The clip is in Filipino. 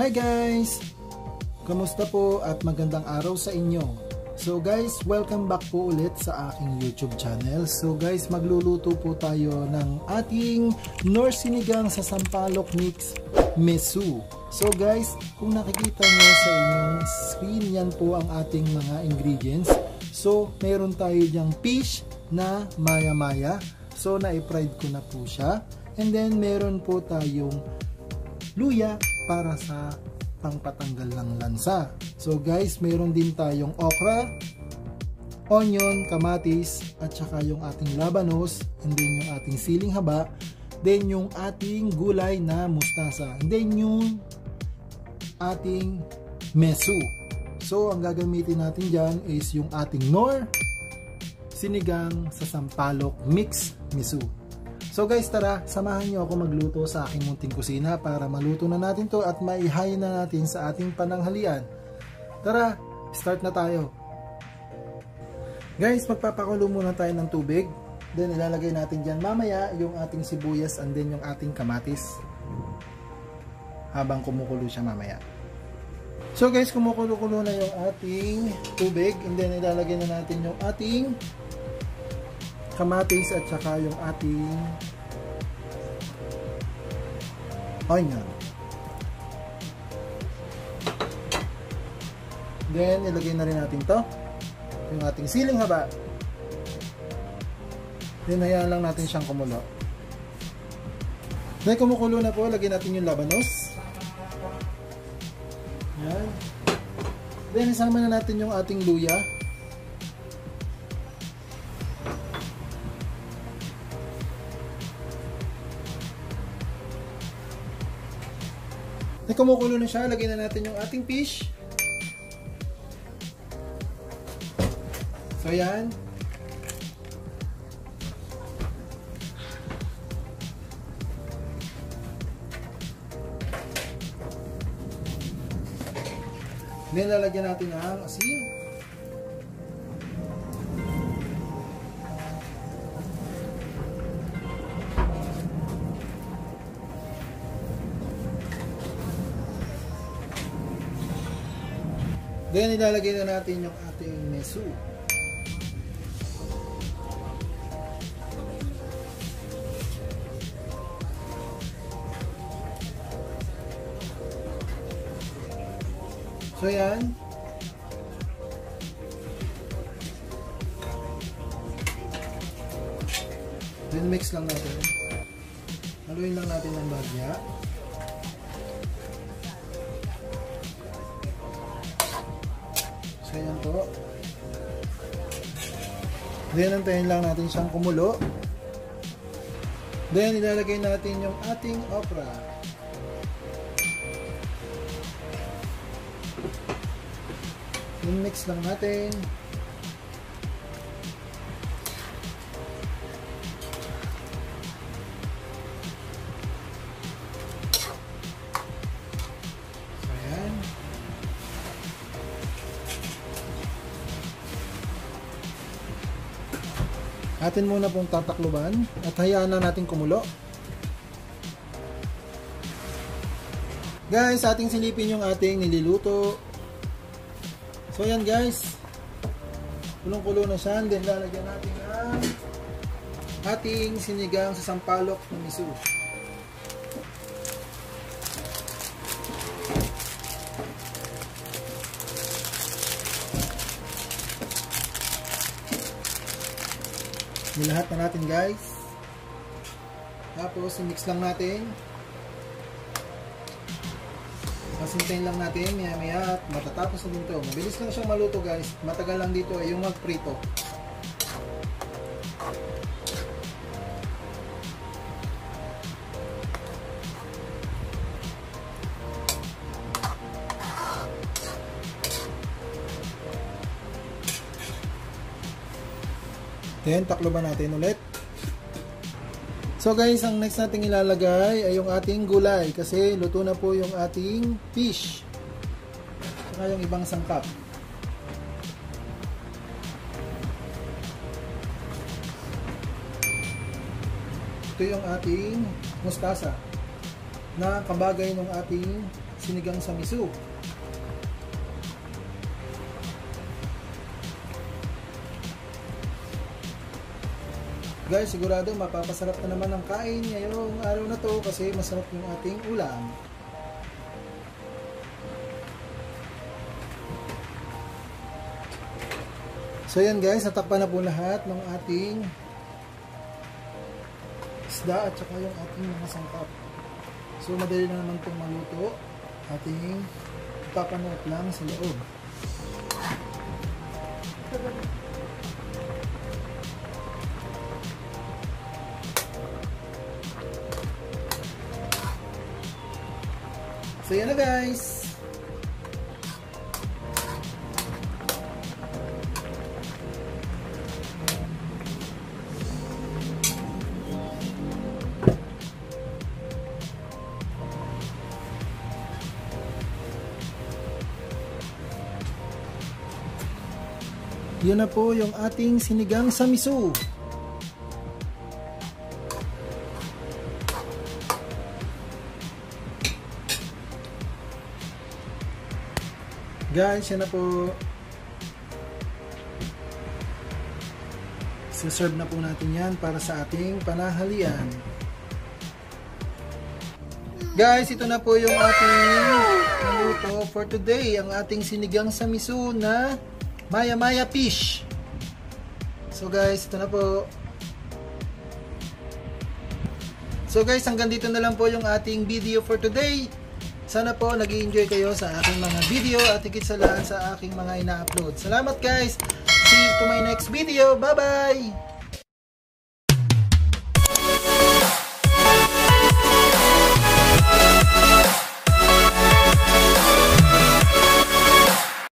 Hi guys! Kamusta po at magandang araw sa inyo? So guys, welcome back po ulit sa aking YouTube channel. So guys, magluluto po tayo ng ating Nor Sinigang sa Sampalok Mix Miso. So guys, kung nakikita nyo sa inyong screen, yan po ang ating mga ingredients. So meron tayo dyang fish na maya-maya. So na-fried ko na po siya. And then meron po tayong luya para sa pangpatanggal ng lansa. So guys, meron din tayong okra, onion, kamatis, at saka yung ating labanos, and then yung ating siling haba, then yung ating gulay na mustasa, and then yung ating mesu. So ang gagamitin natin dyan is yung ating Nor Sinigang sa Sampalok Mix Miso. So guys, tara, samahan nyo ako magluto sa aking munting kusina para maluto na natin to at maihayin na natin sa ating pananghalian. Tara, start na tayo. Guys, magpapakulo muna tayo ng tubig. Then ilalagay natin dyan mamaya yung ating sibuyas and then yung ating kamatis. Habang kumukulo siya mamaya. So guys, kumukulo-kulo na yung ating tubig. And then ilalagay na natin yung ating kamatis at saka yung ating onion. Then ilagay na rin natin to, yung ating siling haba. Then hayaan lang natin siyang kumulo. Then kumukulo na po, lagyan natin yung labanos. Yan. Then isama na natin yung ating luya. Kumukulo na siya, lagyan na natin yung ating fish. So yan. Then lalagyan natin ng asin. Then ilalagay na natin yung ating mesu. So yan. Then mix lang natin. Haluin lang natin ng bagya. Ayan po. Then antayin lang natin siyang kumulo. Then ilalagay natin yung ating okra. Then mix lang natin. Atin muna pong tatakluban at hayaan lang natin kumulo. Guys, ating silipin yung ating nililuto. So yan guys, kulong-kulo na siya. Then lalagyan natin ang ating sinigang sa sampalok na miso. Nilahat na natin guys. Tapos i-mix lang natin. Pasintayin lang natin maya-maya at matatapos na din ito. Mabilis lang siyang maluto guys. Matagal lang dito ay yung magprito. Then, takloban natin ulit. So guys, ang next nating ilalagay ay yung ating gulay kasi luto na po yung ating fish. Saka yung ibang sangkap. Ito yung ating mustasa na kabagay ng ating sinigang sa miso. Guys, sigurado mapapasarap na naman ang kain ngayong araw na to kasi masarap yung ating ulam. So yan guys, natakpan na po lahat ng ating isda at saka yung ating mga sangkap. So madali na naman itong maluto. Ating ipapanot lang sa loob. So yan na guys. Yun na po yung ating sinigang sa miso. Guys, yan na po. Serve na po natin yan para sa ating panahalian. Guys, ito na po yung ating naluto for today. Ang ating sinigang sa miso na Maya fish. So guys, ito na po. So guys, hanggang dito na lang po yung ating video for today. Sana po nag-i-enjoy kayo sa aking mga video at higit sa lahat sa aking mga ina-upload. Salamat guys! See you to my next video. Bye bye!